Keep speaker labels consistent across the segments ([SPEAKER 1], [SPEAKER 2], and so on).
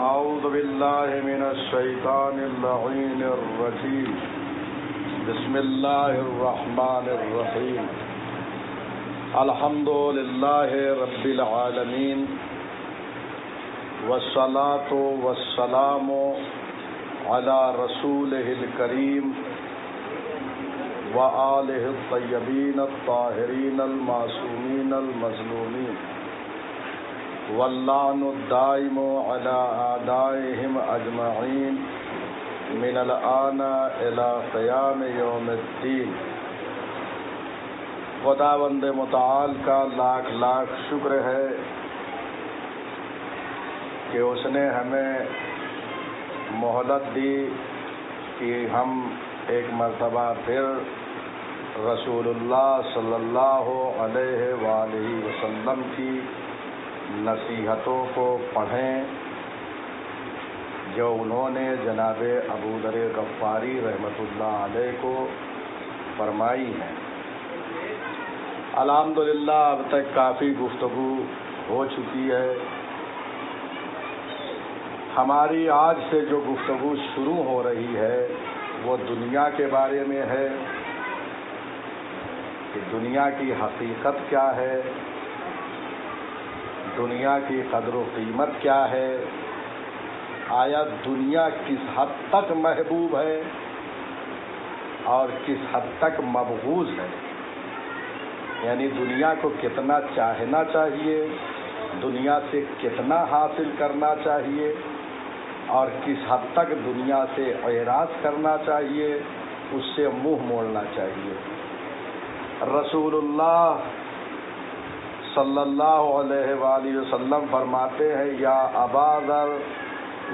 [SPEAKER 1] أعوذ بالله من الشيطان اللعين الرجيم. بسم الله الرحمن الرحيم. الحمد لله رب العالمين والصلاة والسلام على رسوله الكريم وآله الطيبين الطاهرين المعصومين المظلومين واللعن الدائم على أعدائهم أجمعين من الآن إلى قيام يوم الدين. خداوند متعال کا لاکھ لاکھ شکر ہے کہ اس نے ہمیں مہلت دی کہ ہم ایک مرتبہ پھر رسول اللہ صلی اللہ علیہ وآلہ وسلم کی نصیحتوں کو پڑھیں جو انہوں نے جناب ابوذر غفاری رحمۃ اللہ علیہ کو فرمائی ہیں. الحمدللہ اب تک کافی گفتگو ہو چکی ہے. ہماری آج سے جو گفتگو شروع ہو رہی ہے وہ دنیا کے بارے میں ہے کہ دنیا کی حقیقت کیا ہے، دنیا کی قدر و قیمت کیا ہے، آیا دنیا کس حد تک محبوب ہے اور کس حد تک مبغوض ہے، یعنی دنیا کو کتنا چاہنا چاہیے، دنیا سے کتنا حاصل کرنا چاہیے اور کس حد تک دنیا سے اعراض کرنا چاہیے، اس سے منہ موڑنا چاہیے. رسول اللہ صلی اللہ علیہ وآلہ وسلم فرماتے ہیں یا ابا ذر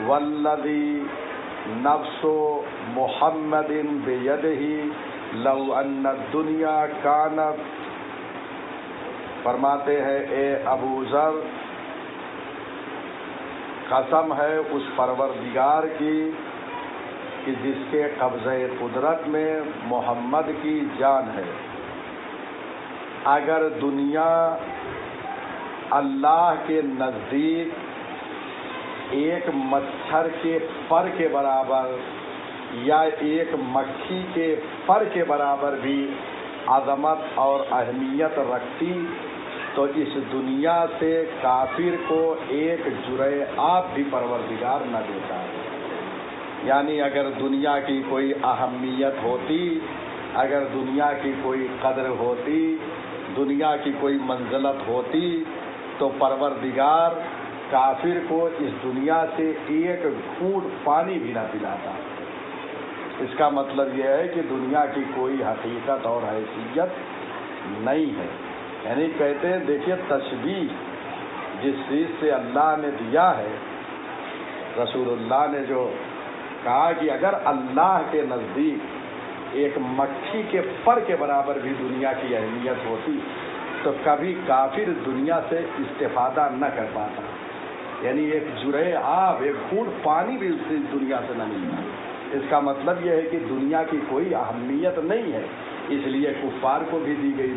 [SPEAKER 1] والذی نفس محمد بیدہ لو ان الدنیا کانت، فرماتے ہیں اے ابو ذر قسم ہے اس پروردگار کی کہ جس کے قبضہ قدرت میں محمد کی جان ہے، اگر دنیا اللہ کے نزدیک ایک مچھر کے پر کے برابر یا ایک مکھی کے پر کے برابر بھی عظمت اور اہمیت رکھتی تو اس دنیا سے کافر کو ایک جرعہ آب بھی پروردگار نہ دیتا. یعنی اگر دنیا کی کوئی اہمیت ہوتی، اگر دنیا کی کوئی قدر ہوتی، دنیا کی کوئی منزلت ہوتی تو پروردگار کافر کو اس دنیا سے ایک گھونٹ پانی بھی نہ پلاتا. اس کا مطلب یہ ہے کہ دنیا کی کوئی حقیقت اور حیثیت نہیں ہے. یعنی کہتے ہیں دیکھیے تشبیہ جس چیز سے اللہ نے دیا ہے، رسول اللہ نے جو کہا کہ اگر اللہ کے نزدیک ایک مکھی کے پر کے برابر بھی دنیا کی اہمیت ہوتی تو کبھی کافر دنیا سے استفادہ نہ کر پاتا. یعنی ایک جرعہ آب، ایک گھونٹ پانی بھی اس دنیا سے نہ ملتا. اس کا مطلب یہ ہے کہ دنیا کی کوئی اہمیت نہیں ہے، اس لیے کفار کو بھی دی گئی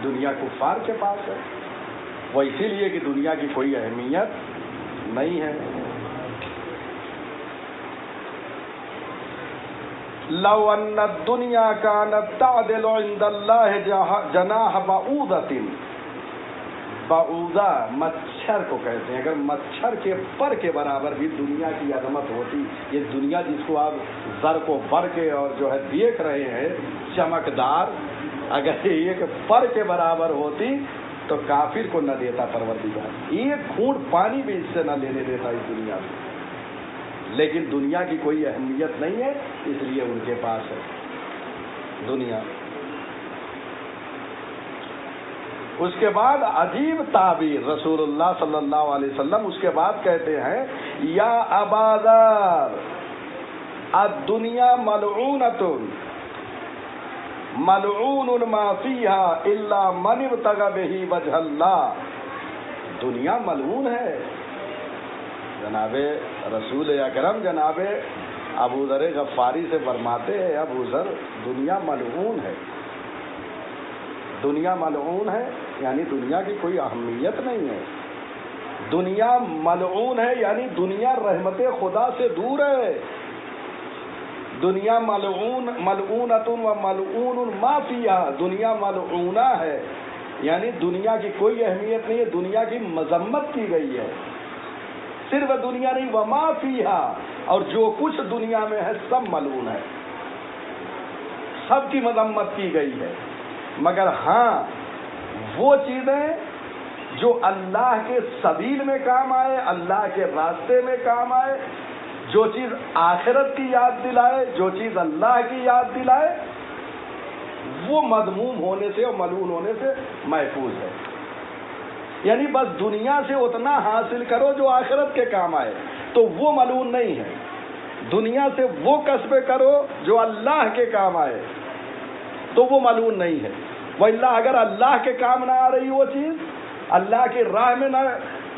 [SPEAKER 1] دنیا کفار کے پاس ہے. وہ اسی لیے کہ دنیا کی کوئی اہمیت نہیں ہے. لو ان الدنیا کانت تعدل عند اللہ جناح بعوضۃ، بعوضہ مچھر کو کہتے ہیں، اگر مچھر کے پر کے برابر بھی دنیا کی عظمت ہوتی، یہ دنیا جس کو آپ زر کو بھر کے اور جو ہے دیکھ رہے ہیں چمکدار، اگر ایک پر کے برابر ہوتی تو کافر کو نہ دیتا پروردگار، ایک گھونٹ پانی بھی اس سے نہ لینے دیتا اس دنیا سے. لیکن دنیا کی کوئی اہمیت نہیں ہے، اس لیے ان کے پاس ہے دنیا. اس کے بعد عجیب تعبیر رسول اللہ صلی اللہ علیہ وسلم اس کے بعد کہتے ہیں یا ابا ذر الدنیا ملعونۃ ملعون ما فیہا الا من ابتغى بہ وجہ اللہ. دنیا ملعون ہے. جناب رسول اکرم جناب ابوذر غفاری سے فرماتے ہیں ابو ذر دنیا ملعون ہے. دنیا ملعون ہے یعنی دنیا کی کوئی اہمیت نہیں ہے. دنیا ملعون ہے، یعنی دنیا رحمت خدا سے دور ہے. دنیا ملعونۃ و ملعون ما فیہا، دنیا ملعونہ ہے، یعنی دنیا کی کوئی اہمیت نہیں ہے، دنیا کی مذمت کی گئی ہے. صرف دنیا نہیں، وما فیہا، اور جو کچھ دنیا میں ہے سب ملعون ہے، سب کی مذمت کی گئی ہے. مگر ہاں وہ چیزیں جو اللہ کے سبیل میں کام آئے، اللہ کے راستے میں کام آئے، جو چیز آخرت کی یاد دلائے، جو چیز اللہ کی یاد دلائے، وہ مذموم ہونے سے اور ملعون ہونے سے محفوظ ہے. یعنی بس دنیا سے اتنا حاصل کرو جو آخرت کے کام آئے، تو وہ ملعون نہیں ہے. دنیا سے وہ کسب کرو جو اللہ کے کام آئے، تو وہ ملعون نہیں ہے. وَإِلَّا اگر اللہ کے کام نہ آ رہی وہ چیز، اللہ کی راہ میں نہ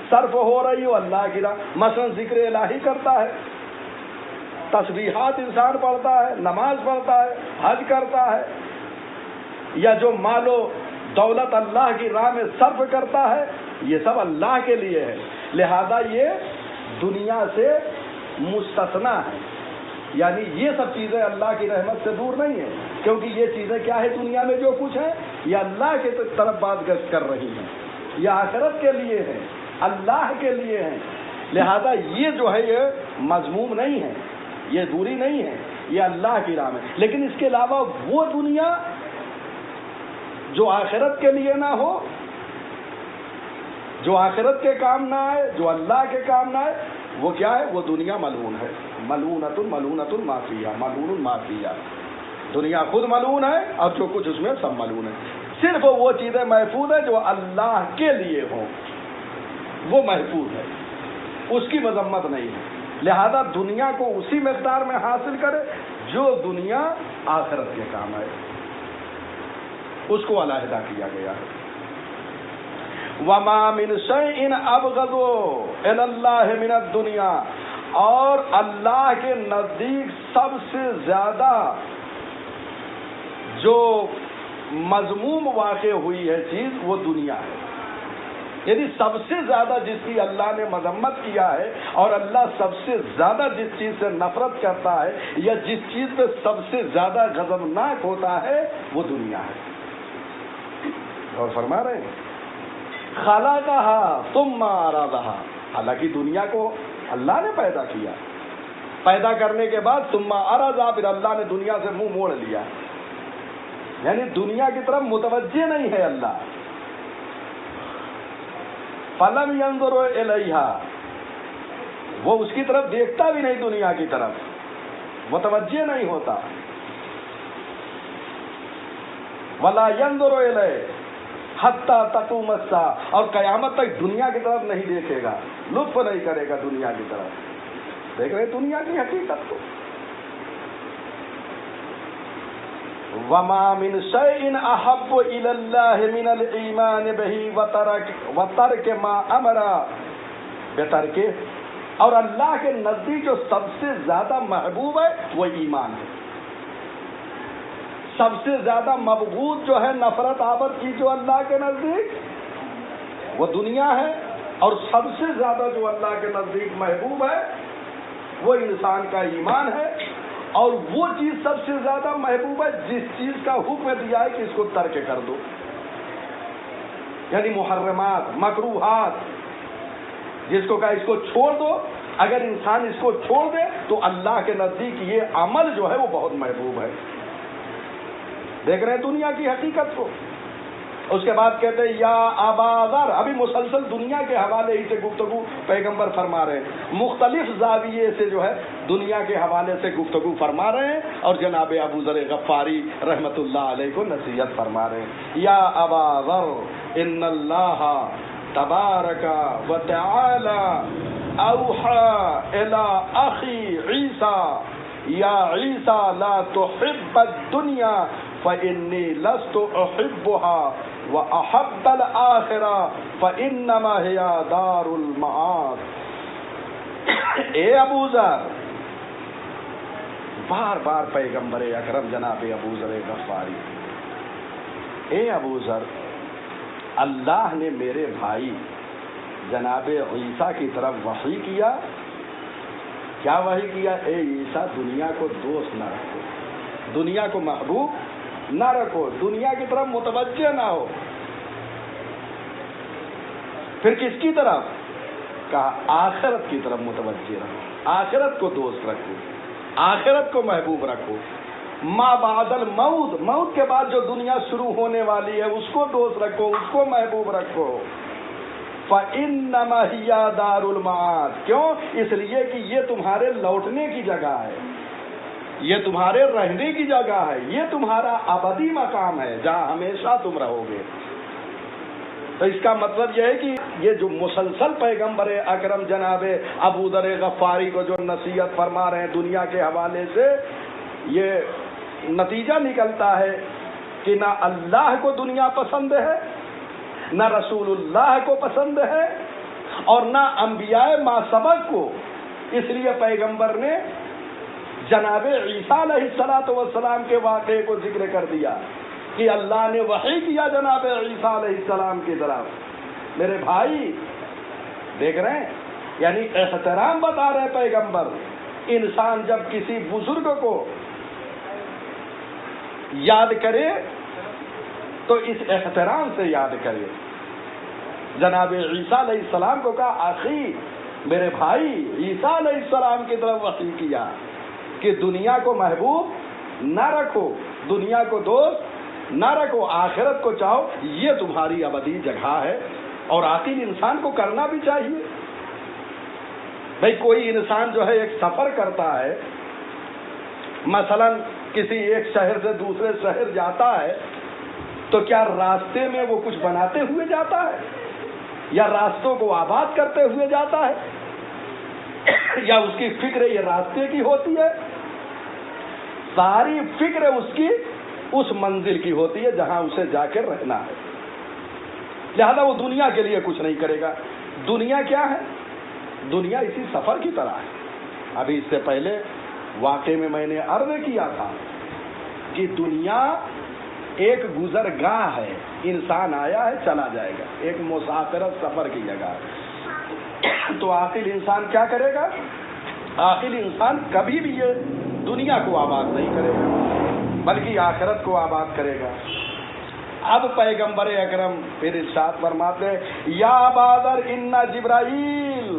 [SPEAKER 1] صرف ہو رہی ہو، اللہ کی راہ، مثلا ذکر الہی کرتا ہے، تسبیحات انسان پڑھتا ہے، نماز پڑھتا ہے، حج کرتا ہے، یا جو مال و دولت اللہ کی راہ میں صرف کرتا ہے، یہ سب اللہ کے لیے ہے. لہذا یہ دنیا سے مستثنا ہے، یعنی یہ سب چیزیں اللہ کی رحمت سے دور نہیں ہیں، کیونکہ یہ چیزیں کیا ہے دنیا میں جو کچھ ہے یہ اللہ کی طرف بات گشت کر رہی ہیں، یہ آخرت کے لیے ہے، اللہ کے لیے ہیں. لہذا یہ جو ہے یہ مذموم نہیں ہے، یہ دوری نہیں ہے، یہ اللہ کی راہ میں. لیکن اس کے علاوہ وہ دنیا جو آخرت کے لیے نہ ہو، جو آخرت کے کام نہ آئے، جو اللہ کے کام نہ آئے، وہ کیا ہے؟ وہ دنیا ملعون ہے. ملعونۃ ما فیہا، ملعون ما فیہا. دنیا خود ملعون ہے اور جو کچھ اس میں سب ملعون ہے. صرف وہ چیزیں محفوظ ہیں جو اللہ کے لیے ہوں، وہ محفوظ ہے، اس کی مذمت نہیں ہے. لہذا دنیا کو اسی مقدار میں حاصل کرے جو دنیا آخرت کے کام آئے، اس کو علیحدہ کیا گیا ہے. وَمَا مِن شَيْءٍ أَبْغَضُ إِلَى اللَّهِ مِنَ الدُّنْيَا، اور اللہ کے نزدیک سب سے زیادہ جو مذموم واقع ہوئی ہے چیز وہ دنیا ہے. یعنی سب سے زیادہ جس کی اللہ نے مذمت کیا ہے اور اللہ سب سے زیادہ جس چیز سے نفرت کرتا ہے یا جس چیز پہ سب سے زیادہ غضبناک ہوتا ہے وہ دنیا ہے. اور فرما رہے ہیں خلقها ثم ارادها، حالانکہ دنیا کو اللہ نے پیدا کیا، پیدا کرنے کے بعد ثم ارادها، پھر اللہ نے دنیا سے منہ موڑ لیا، یعنی دنیا کی طرف متوجہ نہیں ہے اللہ. فلم ينظروا الیہا، وہ اس کی طرف دیکھتا بھی نہیں، دنیا کی طرف متوجہ نہیں ہوتا. ولا ينظروا الیہ حتی تقوم الساعہ، اور قیامت تک دنیا کی طرف نہیں دیکھے گا، لطف نہیں کرے گا دنیا کی طرف. دیکھ رہے دنیا کی حقیقت کو. وما من شيء احب الى الله من الايمان به وترك ما امر بترکه، اور اللہ کے نزدیک جو سب سے زیادہ محبوب ہے وہ ایمان ہے. سب سے زیادہ مبغوض جو ہے، نفرت آور کی جو اللہ کے نزدیک وہ دنیا ہے، اور سب سے زیادہ جو اللہ کے نزدیک محبوب ہے وہ انسان کا ایمان ہے. اور وہ چیز سب سے زیادہ محبوب ہے جس چیز کا حکم دیا ہے کہ اس کو ترک کر دو، یعنی محرمات، مکروہات، جس کو کہا اس کو چھوڑ دو. اگر انسان اس کو چھوڑ دے تو اللہ کے نزدیک یہ عمل جو ہے وہ بہت محبوب ہے. دیکھ رہے ہیں دنیا کی حقیقت کو. اس کے بعد کہتے ہیں یا ابا ذر، ابھی مسلسل دنیا کے حوالے ہی سے گفتگو پیغمبر فرما رہے ہیں، مختلف زاویے سے جو ہے دنیا کے حوالے سے گفتگو فرما رہے ہیں، اور جناب ابو ذر غفاری رحمت اللہ علیہ کو نصیحت فرما رہے ہیں. یا ابا ذر ان اللہ تبارک و تعالی اوحى الى اخی عیسی یا عیسی لا تحب الدنیا فإنی لست احبها وأحب الآخرة فإنما هي دار المعاد. اے ابو ذر، بار بار پیغمبر اکرم جناب ابو ذر غفاری، اے ابو ذر، اللہ نے میرے بھائی جناب عیسیٰ کی طرف وحی کیا. کیا وحی کیا؟ اے عیسیٰ دنیا کو دوست نہ رکھو، دنیا کو محبوب نہ رکھو، دنیا کی طرف متوجہ نہ ہو. پھر کس کی طرف؟ کہا آخرت کی طرف متوجہ رہو، آخرت کو دوست رکھو، آخرت کو محبوب رکھو. ما بعد الموت، موت کے بعد جو دنیا شروع ہونے والی ہے اس کو دوست رکھو، اس کو محبوب رکھو. فَإِنَّمَا هِيَ دَارُ الْمَعَادِ، کیوں؟ اس لیے کہ یہ تمہارے لوٹنے کی جگہ ہے، یہ تمہارے رہنے کی جگہ ہے، یہ تمہارا ابدی مقام ہے جہاں ہمیشہ تم رہو گے. تو اس کا مطلب یہ ہے کہ یہ جو مسلسل پیغمبر اکرم جناب ابو ذر غفاری کو جو نصیحت فرما رہے ہیں دنیا کے حوالے سے، یہ نتیجہ نکلتا ہے کہ نہ اللہ کو دنیا پسند ہے، نہ رسول اللہ کو پسند ہے، اور نہ انبیاء ما سبق کو. اس لیے پیغمبر نے جناب عیسیٰ علیہ السلام کے واقعے کو ذکر کر دیا کہ اللہ نے وحی کیا جناب عیسیٰ علیہ السلام کی طرف. میرے بھائی دیکھ رہے ہیں، یعنی احترام بتا رہے پیغمبر. انسان جب کسی بزرگ کو یاد کرے تو اس احترام سے یاد کرے. جناب عیسیٰ علیہ السلام کو کہا آخی، میرے بھائی. عیسیٰ علیہ السلام کی طرف وحی کیا کہ دنیا کو محبوب نہ رکھو، دنیا کو دوست نہ رکھو، آخرت کو چاہو، یہ تمہاری ابدی جگہ ہے. اور عاقل انسان کو کرنا بھی چاہیے. بھئی کوئی انسان جو ہے ایک سفر کرتا ہے، مثلا کسی ایک شہر سے دوسرے شہر جاتا ہے، تو کیا راستے میں وہ کچھ بناتے ہوئے جاتا ہے، یا راستوں کو آباد کرتے ہوئے جاتا ہے، یا اس کی فکر یہ راستے کی ہوتی ہے؟ ساری فکر اس کی اس منزل کی ہوتی ہے جہاں اسے جا کے رہنا ہے. لہذا وہ دنیا کے لیے کچھ نہیں کرے گا. دنیا کیا ہے؟ دنیا اسی سفر کی طرح ہے. ابھی اس سے پہلے واقعے میں میں نے عرض کیا تھا کہ دنیا ایک گزرگاہ ہے، انسان آیا ہے چلا جائے گا، ایک مسافرت سفر کی جگہ ہے. تو عاقل انسان کیا کرے گا؟ عاقل انسان کبھی بھی یہ دنیا کو آباد نہیں کرے گا بلکہ آخرت کو آباد کرے گا. اب پیغمبر اکرم پھر ارشاد فرماتے یا بادر ان جبرائیل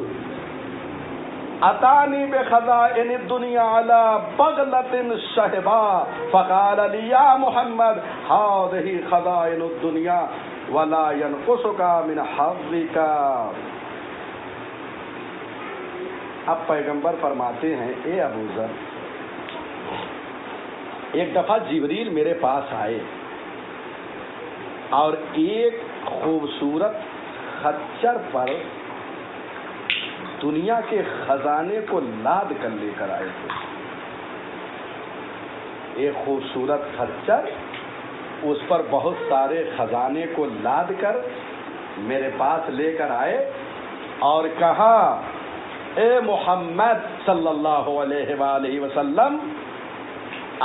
[SPEAKER 1] اتانی بخزائن الدنیا علی بغلۃ شہبا فقال لی یا محمد هذه خزائن الدنیا ولا ينقصك من حظك. اب پیغمبر فرماتے ہیں اے ابو ذر، ایک دفعہ جبریل میرے پاس آئے اور ایک خوبصورت خچر پر دنیا کے خزانے کو لاد کر لے کر آئے تھے. ایک خوبصورت خچر، اس پر بہت سارے خزانے کو لاد کر میرے پاس لے کر آئے اور کہا اے محمد صلی اللہ علیہ وآلہ وسلم،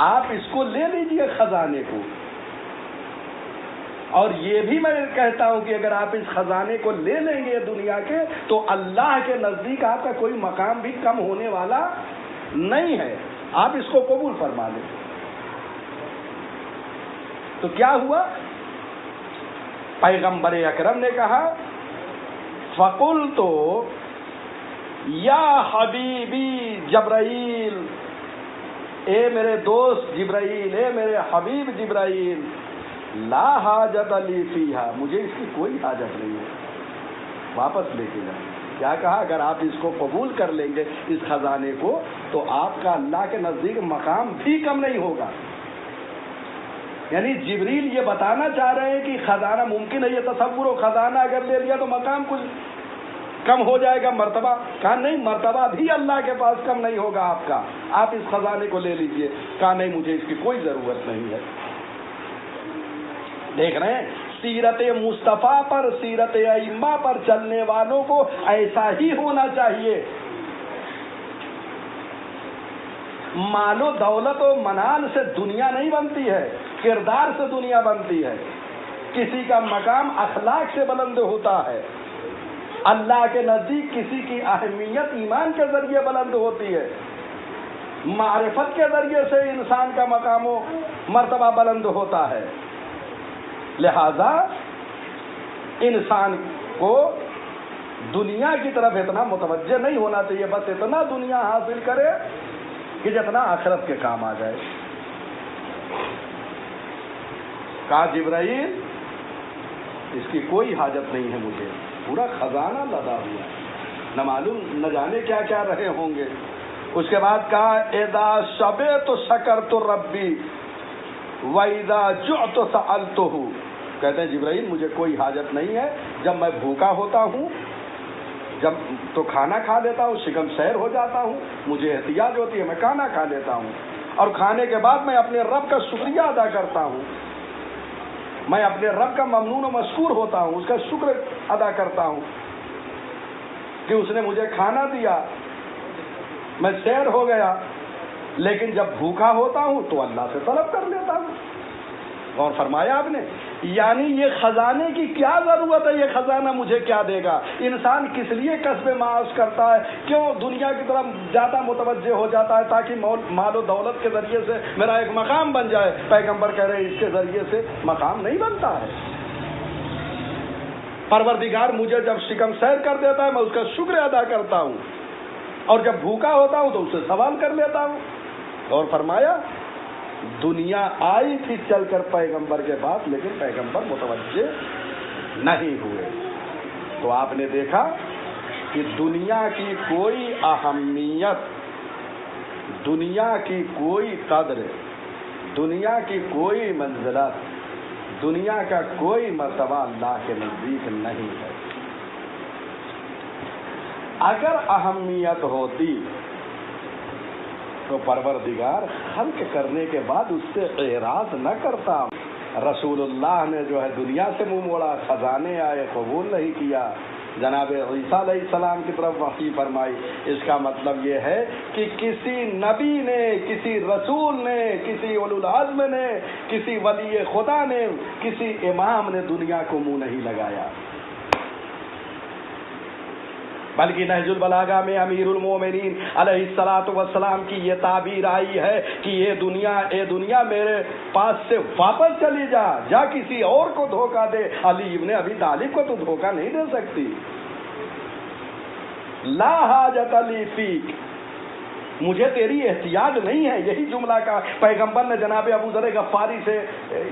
[SPEAKER 1] آپ اس کو لے لیجئے خزانے کو. اور یہ بھی میں کہتا ہوں کہ اگر آپ اس خزانے کو لے لیں گے دنیا کے تو اللہ کے نزدیک آپ کا کوئی مقام بھی کم ہونے والا نہیں ہے، آپ اس کو قبول فرما لیں. تو کیا ہوا؟ پیغمبر اکرم نے کہا فقلت یا حبیبی جبرائیل، اے میرے دوست جبرائیل، اے میرے حبیب جبرائیل، لا حاجت لی فیہا، مجھے اس کی کوئی حاجت نہیں ہے، واپس لے کے جائیں. کیا کہا؟ اگر آپ اس کو قبول کر لیں گے اس خزانے کو تو آپ کا اللہ کے نزدیک مقام بھی کم نہیں ہوگا. یعنی جبریل یہ بتانا چاہ رہے ہیں کہ خزانہ ممکن ہے، یہ تصور ہو خزانہ اگر لے لیا تو مقام کچھ کم ہو جائے گا، مرتبہ. کہا نہیں، مرتبہ بھی اللہ کے پاس کم نہیں ہوگا آپ کا، آپ اس خزانے کو لے لیجئے. کہا نہیں، مجھے اس کی کوئی ضرورت نہیں ہے. دیکھ رہے ہیں سیرت مصطفیٰ پر، سیرت ائمہ پر چلنے والوں کو ایسا ہی ہونا چاہیے. مال و دولت و منال سے دنیا نہیں بنتی ہے، کردار سے دنیا بنتی ہے. کسی کا مقام اخلاق سے بلند ہوتا ہے. اللہ کے نزدیک کسی کی اہمیت ایمان کے ذریعے بلند ہوتی ہے، معرفت کے ذریعے سے انسان کا مقام و مرتبہ بلند ہوتا ہے۔ لہذا انسان کو دنیا کی طرف اتنا متوجہ نہیں ہونا چاہیے، بس اتنا دنیا حاصل کرے کہ جتنا آخرت کے کام آ جائے۔ کہا جبرائیل اس کی کوئی حاجت نہیں ہے، مجھے پورا خزانہ لدا ہوا، نہ معلوم نہ جانے کیا کیا رہے ہوں گے۔ اس کے بعد کہا اذا شبعت شکرت ربی واذا جعت سألتہ، کہتے ہیں جبرائیل مجھے کوئی حاجت نہیں ہے، جب میں بھوکا ہوتا ہوں جب تو کھانا کھا لیتا ہوں، شکم سیر ہو جاتا ہوں، مجھے احتیاج ہوتی ہے میں کھانا کھا لیتا ہوں، اور کھانے کے بعد میں اپنے رب کا شکریہ ادا کرتا ہوں، میں اپنے رب کا ممنون و مشکور ہوتا ہوں، اس کا شکر ادا کرتا ہوں کہ اس نے مجھے کھانا دیا، میں سیر ہو گیا۔ لیکن جب بھوکا ہوتا ہوں تو اللہ سے طلب کر لیتا ہوں۔ اور فرمایا آپ نے یعنی یہ خزانے کی کیا ضرورت ہے، یہ خزانہ مجھے کیا دے گا؟ انسان کس لیے کسب معاش کرتا ہے، کیوں دنیا کی طرف زیادہ متوجہ ہو جاتا ہے؟ تاکہ مال و دولت کے ذریعے سے میرا ایک مقام بن جائے۔ پیغمبر کہہ رہے ہیں اس کے ذریعے سے مقام نہیں بنتا ہے۔ پروردگار مجھے جب شکم سیر کر دیتا ہے میں اس کا شکر ادا کرتا ہوں، اور جب بھوکا ہوتا ہوں تو اس سے سوال کر لیتا ہوں۔ اور فرمایا دنیا آئی تھی چل کر پیغمبر کے پاس، لیکن پیغمبر متوجہ نہیں ہوئے۔ تو آپ نے دیکھا کہ دنیا کی کوئی اہمیت، دنیا کی کوئی قدر، دنیا کی کوئی منزلت، دنیا کا کوئی مرتبہ اللہ کے نزدیک نہیں ہے۔ اگر اہمیت ہوتی تو پروردگار خلق کرنے کے بعد اس سے اعراض نہ کرتا۔ رسول اللہ نے جو ہے دنیا سے منہ موڑا، خزانے آئے قبول نہیں کیا، جناب عیسیٰ علیہ السلام کی طرف وحی فرمائی۔ اس کا مطلب یہ ہے کہ کسی نبی نے، کسی رسول نے، کسی اولو العزم نے، کسی ولی خدا نے، کسی امام نے دنیا کو منہ نہیں لگایا، بلکہ نہج البلاغہ میں امیر المومنین علیہ الصلوۃ والسلام کی یہ تعبیر آئی ہے کہ اے دنیا میرے پاس سے واپس چلی جا کسی اور کو دھوکہ دے، علی ابن ابی طالب کو تو دھوکہ نہیں دے سکتی۔ لا حاجت لی فیک، مجھے تیری احتیاج نہیں ہے۔ یہی جملہ کا پیغمبر نے جناب ابو ذر غفاری سے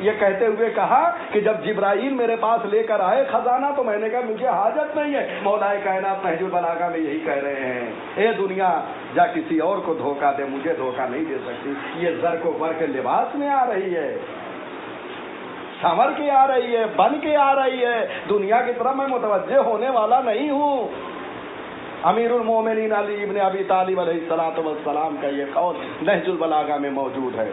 [SPEAKER 1] یہ کہتے ہوئے کہا کہ جب جبرائیل میرے پاس لے کر آئے خزانہ تو میں نے کہا مجھے حاجت نہیں ہے۔ مولا کائنات نہج البلاغہ میں یہی کہہ رہے ہیں، اے دنیا جا کسی اور کو دھوکہ دے، مجھے دھوکہ نہیں دے سکتی۔ یہ زر کو ور کے لباس میں آ رہی ہے، سنور کے آ رہی ہے، بن کے آ رہی ہے، دنیا کی طرف میں متوجہ ہونے والا نہیں ہوں۔ امیر المومنین علی ابن ابی طالب علیہ الصلوۃ والسلام کا یہ قول نہج البلاغہ میں موجود ہے۔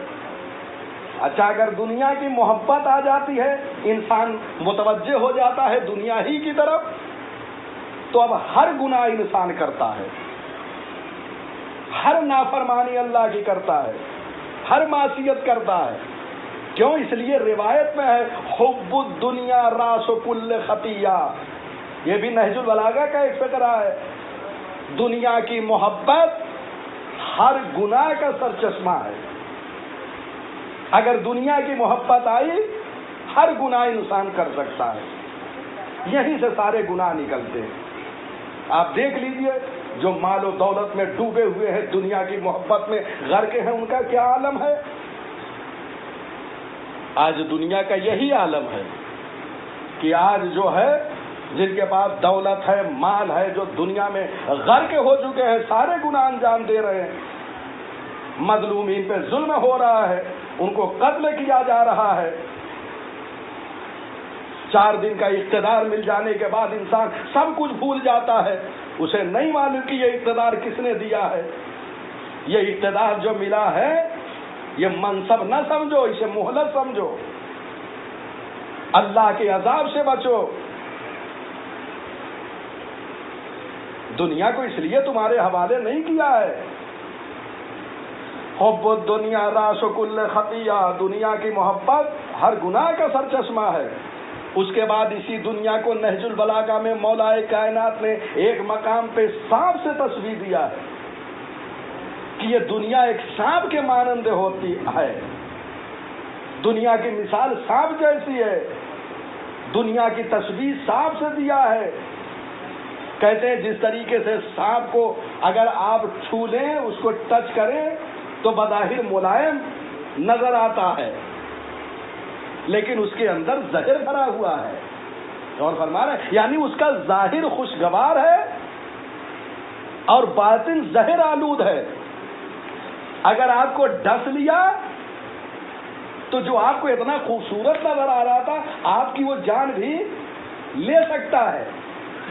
[SPEAKER 1] اچھا، اگر دنیا کی محبت آ جاتی ہے، انسان متوجہ ہو جاتا ہے دنیا ہی کی طرف، تو اب ہر گناہ انسان کرتا ہے، ہر نافرمانی اللہ کی کرتا ہے، ہر معصیت کرتا ہے۔ کیوں؟ اس لیے روایت میں ہے حب الدنیا راس کل خطیہ، یہ بھی نہج البلاغہ کا ایک فقرہ ہے۔ دنیا کی محبت ہر گناہ کا سرچشمہ ہے۔ اگر دنیا کی محبت آئی ہر گناہ انسان کر سکتا ہے، یہیں سے سارے گناہ نکلتے ہیں۔ آپ دیکھ لیجئے جو مال و دولت میں ڈوبے ہوئے ہیں، دنیا کی محبت میں غرق ہیں، ان کا کیا عالم ہے۔ آج دنیا کا یہی عالم ہے کہ آج جو ہے جن کے پاس دولت ہے، مال ہے، جو دنیا میں غرق ہو چکے ہیں، سارے گناہ انجام دے رہے ہیں، مظلومین پہ ظلم ہو رہا ہے، ان کو قتل کیا جا رہا ہے۔ 4 دن کا اقتدار مل جانے کے بعد انسان سب کچھ بھول جاتا ہے، اسے نہیں معلوم کہ یہ اقتدار کس نے دیا ہے۔ یہ اقتدار جو ملا ہے یہ منصب نہ سمجھو، اسے مہلت سمجھو، اللہ کے عذاب سے بچو۔ دنیا کو اس لیے تمہارے حوالے نہیں کیا ہے۔ حب الدنیا راس کل خطیہ، دنیا کی محبت ہر گناہ کا سرچشمہ ہے۔ اس کے بعد اسی دنیا کو نہج البلاغہ میں مولا کائنات نے ایک مقام پہ سانپ سے تشبیہ دیا ہے کہ یہ دنیا ایک سانپ کے مانند ہوتی ہے. دنیا کی مثال سانپ جیسی ہے. دنیا کی تشبیہ سانپ سے دیا ہے. کہتے ہیں جس طریقے سے سانپ کو اگر آپ چھو لیں, اس کو ٹچ کریں تو بظاہر ملائم نظر آتا ہے, لیکن اس کے اندر زہر بھرا ہوا ہے. اور فرما رہے ہیں یعنی اس کا ظاہر خوشگوار ہے اور باطن زہر آلود ہے. اگر آپ کو ڈس لیا تو جو آپ کو اتنا خوبصورت نظر آ رہا تھا, آپ کی وہ جان بھی لے سکتا ہے.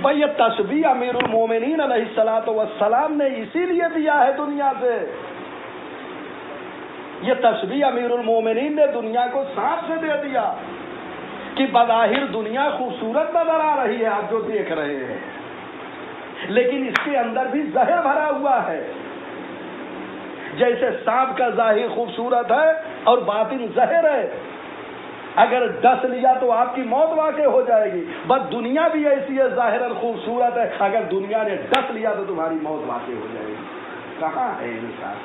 [SPEAKER 1] بھائی یہ تشبیہ امیر المومنین علیہ الصلوۃ والسلام نے اسی لیے دیا ہے دنیا سے. یہ تشبیہ امیر المومنین نے دنیا کو سانپ سے دے دیا کہ بظاہر دنیا خوبصورت نظر آ رہی ہے آپ جو دیکھ رہے ہیں, لیکن اس کے اندر بھی زہر بھرا ہوا ہے. جیسے سانپ کا ظاہر خوبصورت ہے اور باطن زہر ہے, اگر ڈس لیا تو آپ کی موت واقع ہو جائے گی. بس دنیا بھی ایسی ہے, ظاہراً خوبصورت ہے, اگر دنیا نے ڈس لیا تو تمہاری موت واقع ہو جائے گی. کہاں ہے انسان,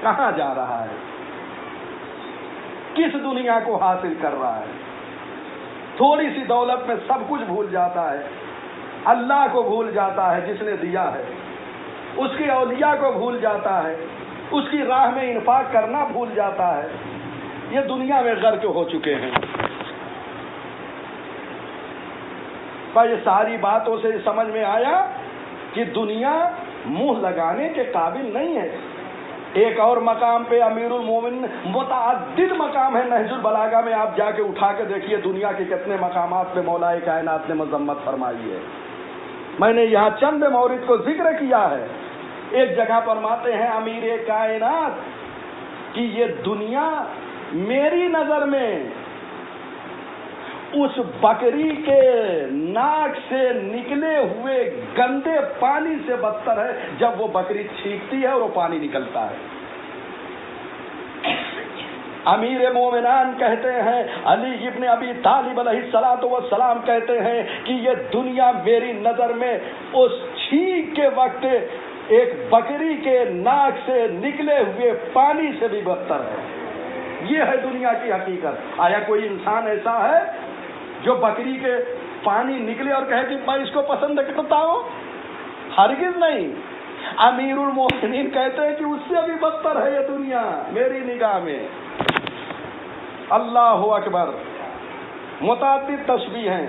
[SPEAKER 1] کہاں جا رہا ہے, کس دنیا کو حاصل کر رہا ہے؟ تھوڑی سی دولت میں سب کچھ بھول جاتا ہے, اللہ کو بھول جاتا ہے جس نے دیا ہے, اس کے اولیاء کو بھول جاتا ہے, اس کی راہ میں انفاق کرنا بھول جاتا ہے. یہ دنیا میں غرق ہو چکے ہیں. پر یہ ساری باتوں سے سمجھ میں آیا کہ دنیا منہ لگانے کے قابل نہیں ہے. ایک اور مقام پہ امیر المومنین, متعدد مقام ہے نہج البلاغہ میں, آپ جا کے اٹھا کے دیکھیے دنیا کے کتنے مقامات پہ مولا کائنات نے مذمت فرمائی ہے. میں نے یہاں چند مورد کو ذکر کیا ہے. ایک جگہ فرماتے ہیں امیر کائنات کہ یہ دنیا میری نظر میں اس بکری کے ناک سے نکلے ہوئے گندے پانی سے بدتر ہے جب وہ بکری چھینکتی ہے اور وہ پانی نکلتا ہے. امیر مومنان کہتے ہیں, علی ابن ابی طالب علیہ الصلوۃ والسلام کہتے ہیں کہ یہ دنیا میری نظر میں اس چھینک کے وقت ایک بکری کے ناک سے نکلے ہوئے پانی سے بھی بدتر ہے. یہ ہے دنیا کی حقیقت. آیا کوئی انسان ایسا ہے جو بکری کے پانی نکلے اور کہے کہ میں اس کو پسند کرتا ہوں؟ ہرگز نہیں. امیر المومنین کہتے ہیں کہ اس سے بھی بدتر ہے یہ دنیا میری نگاہ میں. اللہ اکبر. متعدد تشبیہ ہیں.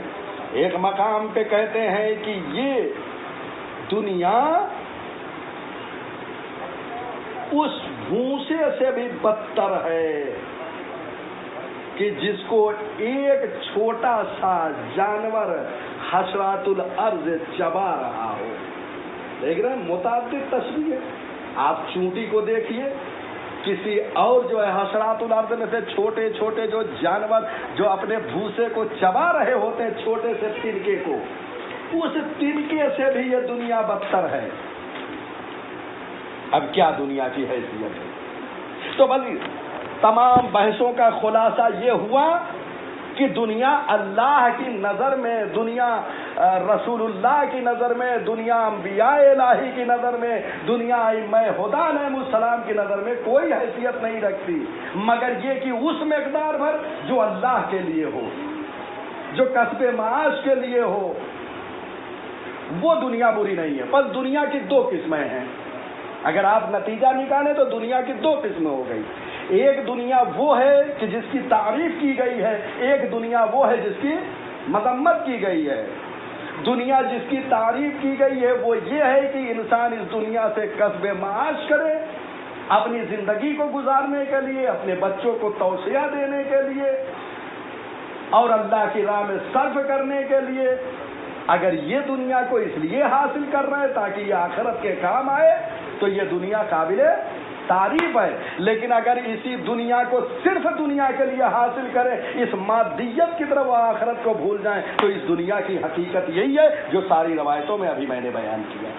[SPEAKER 1] ایک مقام پہ کہتے ہیں کہ یہ دنیا اس بھوسے سے بھی بدتر ہے کہ جس کو ایک چھوٹا سا جانور حشرات الارض چبا رہا ہو. دیکھ رہے ہیں متعدد تشبیہ. آپ چونٹی کو دیکھیے, کسی اور جو ہے حشرات الارض میں سے چھوٹے چھوٹے جو جانور جو اپنے بھوسے کو چبا رہے ہوتے ہیں چھوٹے سے تنکے کو, اس تنکے سے بھی یہ دنیا بدتر ہے. اب کیا دنیا کی حیثیت ہے؟ تو بھائی تمام بحثوں کا خلاصہ یہ ہوا کہ دنیا اللہ کی نظر میں, دنیا رسول اللہ کی نظر میں, دنیا انبیاء الہی کی نظر میں, دنیا ائمہ ہدی علیہ السلام کی نظر میں کوئی حیثیت نہیں رکھتی, مگر یہ کہ اس مقدار بھر جو اللہ کے لیے ہو, جو کسب معاش کے لیے ہو, وہ دنیا بری نہیں ہے. بس دنیا کی دو قسمیں ہیں. اگر آپ نتیجہ نکالیں تو دنیا کی دو قسمیں ہو گئی. ایک دنیا وہ ہے کہ جس کی تعریف کی گئی ہے, ایک دنیا وہ ہے جس کی مذمت کی گئی ہے. دنیا جس کی تعریف کی گئی ہے وہ یہ ہے کہ انسان اس دنیا سے کسب معاش کرے, اپنی زندگی کو گزارنے کے لیے, اپنے بچوں کو توسیع دینے کے لیے اور اللہ کی راہ میں صرف کرنے کے لیے. اگر یہ دنیا کو اس لیے حاصل کر رہے ہیں تاکہ یہ آخرت کے کام آئے تو یہ دنیا قابل تعریف ہے. لیکن اگر اسی دنیا کو صرف دنیا کے لیے حاصل کریں, اس مادیت کی طرف آخرت کو بھول جائیں, تو اس دنیا کی حقیقت یہی ہے جو ساری روایتوں میں ابھی میں نے بیان کیا.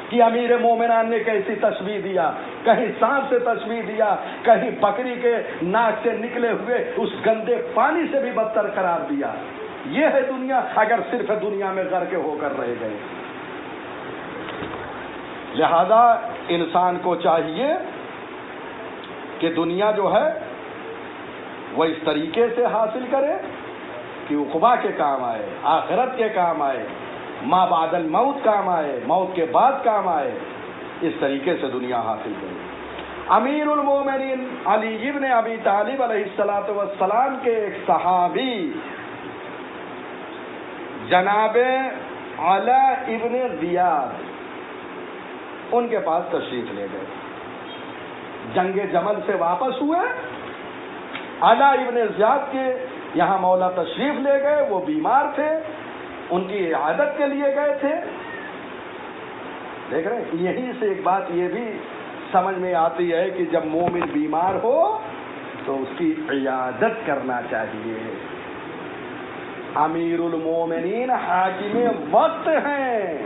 [SPEAKER 1] کہ امیر مومنان نے کیسی تشبیہ دیا، کہیں سانپ سے تشبیہ دیا، کہیں بکری کے ناک سے نکلے ہوئے اس گندے پانی سے بھی بدتر قرار دیا۔ یہ ہے دنیا اگر صرف دنیا میں غرق ہو کر رہ گئے۔ لہذا انسان کو چاہیے کہ دنیا جو ہے وہ اس طریقے سے حاصل کرے کہ عقبہ کے کام آئے، آخرت کے کام آئے، ما بعد الموت کام آئے، موت کے بعد کام آئے، اس طریقے سے دنیا حاصل کرے۔ امیر المومنین علی ابن ابی طالب علیہ السلام کے ایک صحابی جناب علا ابن زیاد ان کے پاس تشریف لے گئے، جنگ جمل سے واپس ہوئے، علا ابن زیاد کے یہاں مولا تشریف لے گئے، وہ بیمار تھے، ان کی عیادت کے لیے گئے تھے۔ دیکھ رہے ہیں، یہیں سے ایک بات یہ بھی سمجھ میں آتی ہے کہ جب مومن بیمار ہو تو اس کی عیادت کرنا چاہیے۔ امیر المومنین حاکم وقت ہیں،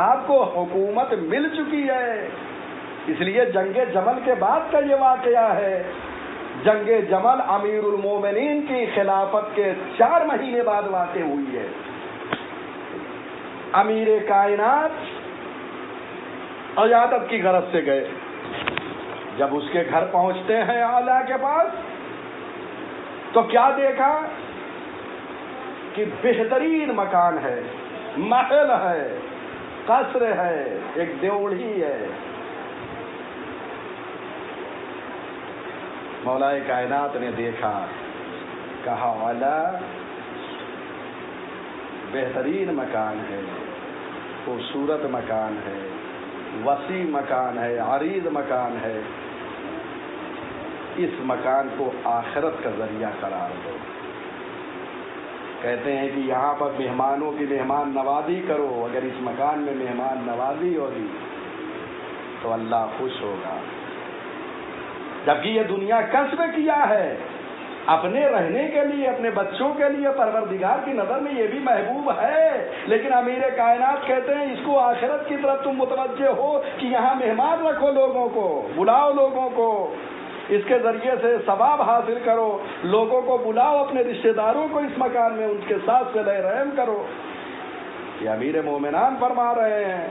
[SPEAKER 1] آپ کو حکومت مل چکی ہے، اس لیے جنگ جمل کے بعد کا یہ واقعہ ہے۔ جنگ جمل امیر المومنین کی خلافت کے 4 مہینے بعد واقع ہوئی ہے۔ امیر کائنات عیادت کی غرض سے گئے، جب اس کے گھر پہنچتے ہیں اعلیٰ کے پاس تو کیا دیکھا کہ بہترین مکان ہے، محل ہے، قصر ہے، ایک دیوڑھی ہے۔ مولا کائنات نے دیکھا، کہا والا بہترین مکان ہے، خوبصورت مکان ہے، وسیع مکان ہے، عریض مکان ہے، اس مکان کو آخرت کا ذریعہ قرار دو۔ کہتے ہیں کہ یہاں پر مہمانوں کی مہمان نوازی کرو، اگر اس مکان میں مہمان نوازی ہوگی تو اللہ خوش ہوگا۔ جبکہ یہ دنیا کسب کیا ہے اپنے رہنے کے لیے، اپنے بچوں کے لیے، پروردگار کی نظر میں یہ بھی محبوب ہے، لیکن امیر کائنات کہتے ہیں اس کو آخرت کی طرف تم متوجہ ہو کہ یہاں مہمان رکھو، لوگوں کو بلاؤ، لوگوں کو اس کے ذریعے سے ثواب حاصل کرو، لوگوں کو بلاؤ، اپنے رشتہ داروں کو اس مکان میں ان کے ساتھ صلہ رحم کرو۔ یہ امیر مومنان فرما رہے ہیں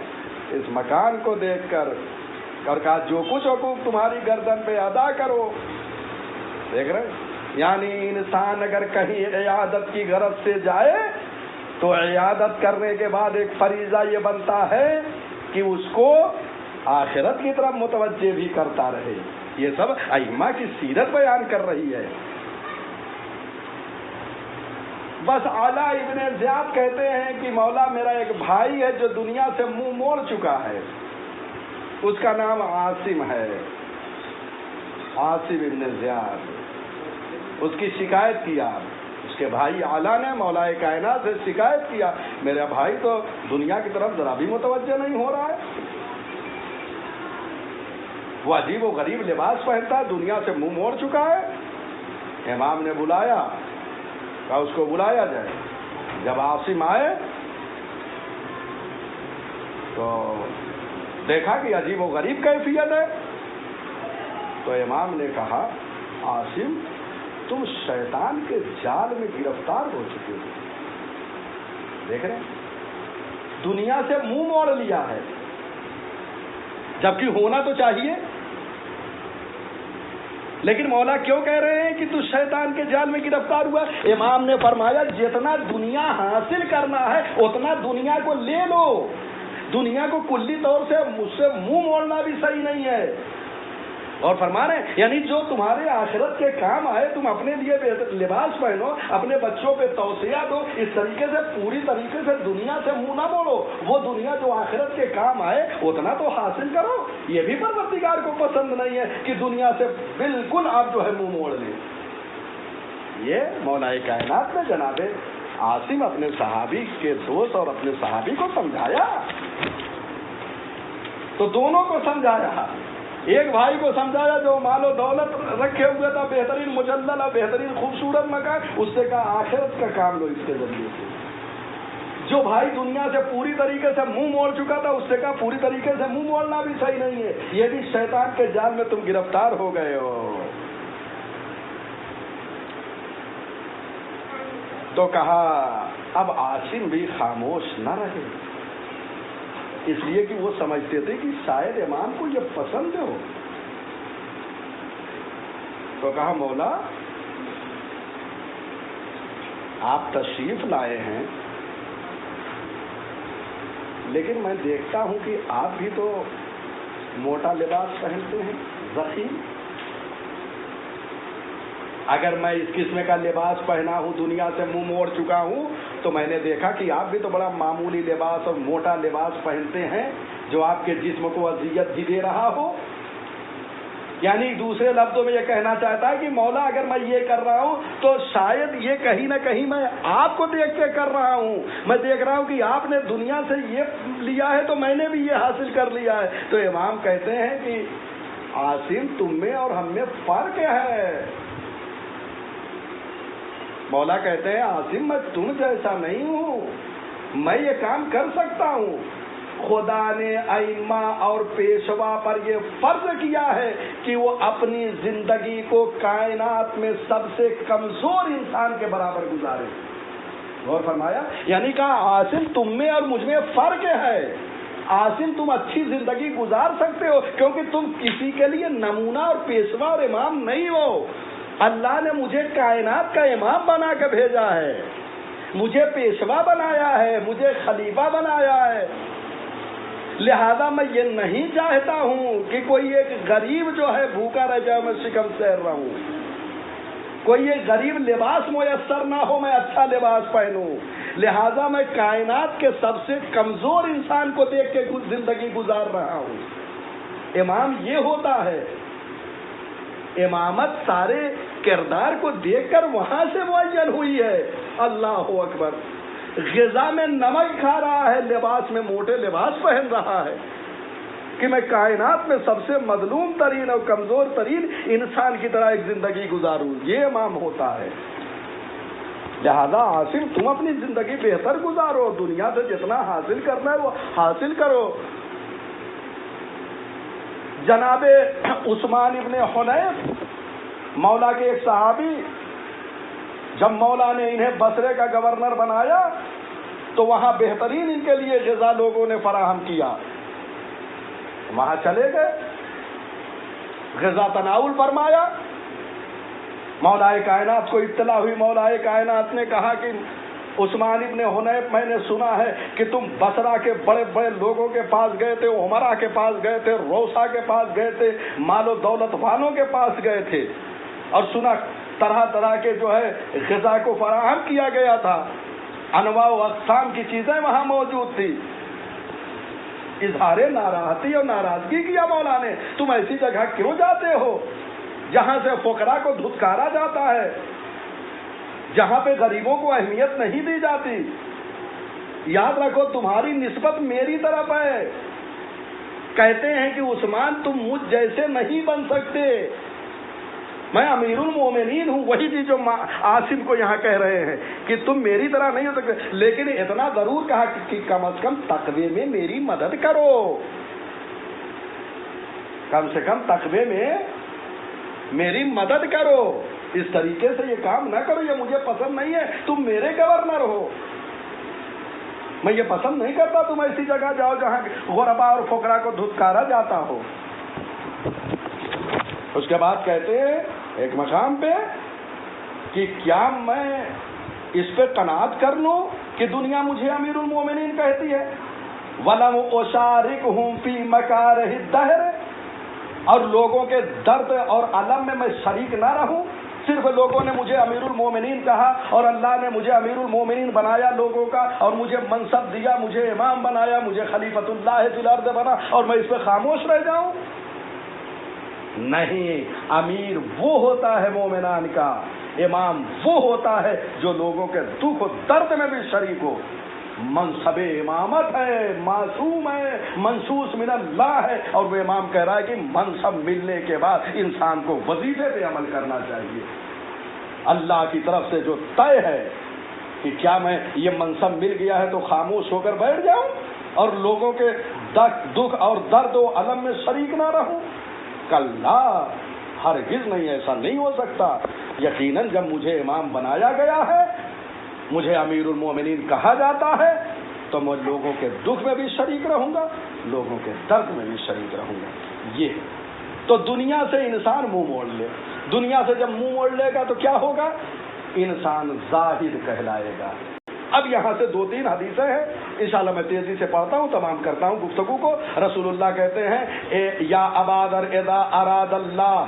[SPEAKER 1] اس مکان کو دیکھ کر، اور کہا جو کچھ حقوق تمہاری گردن پہ ادا کرو۔ دیکھ رہے ہیں، یعنی انسان اگر کہیں عیادت کی غرض سے جائے تو عیادت کرنے کے بعد ایک فریضہ یہ بنتا ہے کہ اس کو آخرت کی طرف متوجہ بھی کرتا رہے۔ یہ سب ائمہ کی سیرت بیان کر رہی ہے۔ بس اعلیٰ ابن زیاد کہتے ہیں کہ مولا میرا ایک بھائی ہے جو دنیا سے منہ موڑ چکا ہے، اس کا نام عاصم ہے، عاصم ابن زیاد۔ اس کی شکایت کیا، اس کے بھائی اعلیٰ نے مولا کائنات سے شکایت کیا، میرا بھائی تو دنیا کی طرف ذرا بھی متوجہ نہیں ہو رہا ہے، وہ عجیب و غریب لباس پہنتا ہے، دنیا سے منہ موڑ چکا ہے۔ امام نے بلایا، کہا اس کو بلایا جائے۔ جب عاصم آئے تو دیکھا کہ عجیب و غریب کیفیت ہے، تو امام نے کہا عاصم تم شیطان کے جال میں گرفتار ہو چکے ہو۔ دیکھ رہے ہیں، دنیا سے منہ موڑ لیا ہے، جبکہ ہونا تو چاہیے، لیکن مولا کیوں کہہ رہے ہیں کہ تو شیطان کے جال میں گرفتار ہوا؟ امام نے فرمایا جتنا دنیا حاصل کرنا ہے اتنا دنیا کو لے لو، دنیا کو کلی طور سے مجھ سے منہ موڑنا بھی صحیح نہیں ہے۔ اور فرما رہے ہیں یعنی جو تمہارے آخرت کے کام آئے تم اپنے لیے لباس پہنو، اپنے بچوں پہ توسیہ دو، اس طریقے سے پوری طریقے سے دنیا سے منہ نہ موڑو، وہ دنیا جو آخرت کے کام آئے اتنا تو حاصل کرو۔ یہ بھی پروردگار کو پسند نہیں ہے کہ دنیا سے بالکل آپ جو ہے منہ موڑ لیں۔ یہ مولا کائنات نے جناب عاصم اپنے صحابی کے دوست اور اپنے صحابی کو سمجھایا، تو دونوں کو سمجھایا، ایک بھائی کو سمجھایا جو مال و دولت رکھے ہوئے تھا، بہترین مجلل اور بہترین خوبصورت مکان، اس سے کہا آخرت کا کام لو اس کے ذریعے سے۔ جو بھائی دنیا سے پوری طریقے سے منہ موڑ چکا تھا اس سے کہا پوری طریقے سے منہ موڑنا بھی صحیح نہیں ہے، یہ بھی شیطان کے جال میں تم گرفتار ہو گئے ہو۔ تو کہا اب عاصم بھی خاموش نہ رہے، اس لیے کہ وہ سمجھتے تھے کہ شاید امام کو یہ پسند ہو۔ تو کہا مولا آپ تشریف لائے ہیں، لیکن میں دیکھتا ہوں کہ آپ بھی تو موٹا لباس پہنتے ہیں، ضخیم۔ اگر میں اس قسم کا لباس پہنا ہوں، دنیا سے منہ موڑ چکا ہوں، تو میں نے دیکھا کہ آپ بھی تو بڑا معمولی لباس اور موٹا لباس پہنتے ہیں جو آپ کے جسم کو اذیت بھی دے رہا ہو۔ یعنی دوسرے لفظوں میں یہ کہنا چاہتا ہے کہ مولا اگر میں یہ کر رہا ہوں تو شاید یہ کہیں نہ کہیں میں آپ کو دیکھ کے کر رہا ہوں، میں دیکھ رہا ہوں کہ آپ نے دنیا سے یہ لیا ہے تو میں نے بھی یہ حاصل کر لیا ہے۔ تو امام کہتے ہیں کہ عاصم تم میں اور ہم میں فرق ہے۔ مولا کہتے ہیں عاصم میں تم جیسا نہیں ہوں، میں یہ کام کر سکتا ہوں۔ خدا نے ائمہ اور پیشوا پر یہ فرض کیا ہے کہ وہ اپنی زندگی کو کائنات میں سب سے کمزور انسان کے برابر گزارے۔ غور فرمایا، یعنی کہا عاصم تم میں اور مجھ میں فرق ہے۔ عاصم تم اچھی زندگی گزار سکتے ہو کیونکہ تم کسی کے لیے نمونہ اور پیشوا اور امام نہیں ہو۔ اللہ نے مجھے کائنات کا امام بنا کے بھیجا ہے، مجھے پیشوا بنایا ہے، مجھے خلیفہ بنایا ہے۔ لہذا میں یہ نہیں چاہتا ہوں کہ کوئی ایک غریب جو ہے بھوکا رہ جائے میں شکم سیر رہوں، کوئی ایک غریب لباس میسر نہ ہو میں اچھا لباس پہنوں۔ لہذا میں کائنات کے سب سے کمزور انسان کو دیکھ کے کچھ زندگی گزار رہا ہوں۔ امام یہ ہوتا ہے، امامت سارے کردار کو دیکھ کر وہاں سے معین ہوئی ہے۔ اللہ اکبر، غذا میں نمک کھا رہا ہے، لباس میں موٹے لباس پہن رہا ہے کہ میں کائنات میں سب سے مظلوم ترین اور کمزور ترین انسان کی طرح ایک زندگی گزاروں، یہ امام ہوتا ہے۔ لہذا عاصم تم اپنی زندگی بہتر گزارو، دنیا سے جتنا حاصل کرنا ہے وہ حاصل کرو۔ جناب عثمان ابن حنیف مولا کے ایک صحابی، جب مولا نے انہیں بصرے کا گورنر بنایا تو وہاں بہترین ان کے لیے غذا لوگوں نے فراہم کیا، وہاں چلے گئے، غذا تناول فرمایا۔ مولا کائنات کو اطلاع ہوئی، مولا کائنات نے کہا کہ عثمان ابن حنیف میں نے سنا ہے کہ تم بصرہ کے بڑے بڑے لوگوں کے پاس گئے تھے، عمرا کے پاس گئے تھے، روسا کے پاس گئے تھے، مال و دولت والوں کے پاس گئے تھے، اور سنا طرح طرح کے جو ہے غذا کو فراہم کیا گیا تھا، انواع و اقسام کی چیزیں وہاں موجود تھی۔ اظہار ناراضگی اور ناراضگی کیا مولا نے، تم ایسی جگہ کیوں جاتے ہو جہاں سے فقراء کو دھتکارا جاتا ہے، جہاں پہ غریبوں کو اہمیت نہیں دی جاتی؟ یاد رکھو تمہاری نسبت میری طرف ہے۔ کہتے ہیں کہ عثمان تم مجھ جیسے نہیں بن سکتے، میں امیر المومنین ہوں، وہی چیز جو عاصم کو یہاں کہہ رہے ہیں کہ تم میری طرح نہیں ہو سکتے، لیکن اتنا ضرور کہا کہ کم از کم تقوی میں میری مدد کرو، کم سے کم تقوی میں میری مدد کرو، اس طریقے سے یہ کام نہ کرو، یہ مجھے پسند نہیں ہے، تم میرے گورنر ہو، میں یہ پسند نہیں کرتا تم ایسی جگہ جاؤ جہاں غربا اور فقراء کو دھتکارا جاتا ہو۔ اس کے بعد کہتے ہیں ایک مقام پہ کہ کیا میں اس پہ قناعت کر لوں کہ دنیا مجھے امیر المومنین کہتی ہے، وَلَمْ أُشَارِكْهُمْ فِي مَكَارِهِ الدَّهْرِ، اور لوگوں کے درد اور الم میں شریک نہ رہوں، صرف لوگوں نے مجھے امیر المومنین کہا اور اللہ نے مجھے امیر المومنین بنایا لوگوں کا، اور مجھے منصب دیا، مجھے امام بنایا، مجھے خلیفۃ اللہ فی الارض بنا، اور میں اس پہ خاموش رہ جاؤں؟ نہیں، امیر وہ ہوتا ہے مومنان کا، امام وہ ہوتا ہے جو لوگوں کے دکھ و درد میں بھی شریک ہو۔ منصب امامت ہے، معصوم ہے، منصوص من اللہ ہے، اور وہ امام کہہ رہا ہے کہ منصب ملنے کے بعد انسان کو وظیفے پہ عمل کرنا چاہیے، اللہ کی طرف سے جو طے ہے کہ کیا میں یہ منصب مل گیا ہے تو خاموش ہو کر بیٹھ جاؤں اور لوگوں کے دکھ اور درد و الم میں شریک نہ رہوں؟ کلا، ہرگز نہیں، ایسا نہیں ہو سکتا۔ یقیناً جب مجھے امام بنایا گیا ہے، مجھے امیر المومنین کہا جاتا ہے، تو میں لوگوں کے دکھ میں بھی شریک رہوں گا، لوگوں کے درد میں بھی شریک رہوں گا۔ یہ تو دنیا سے انسان منہ موڑ لے، دنیا سے جب منہ موڑ لے گا تو کیا ہوگا؟ انسان زاہد کہلائے گا۔ اب یہاں سے 2-3 حدیثیں ہیں، انشاءاللہ میں تیزی سے پڑھتا ہوں، تمام کرتا ہوں گفتگو کو۔ رسول اللہ کہتے ہیں یا ابا ذر اذا اراد اللہ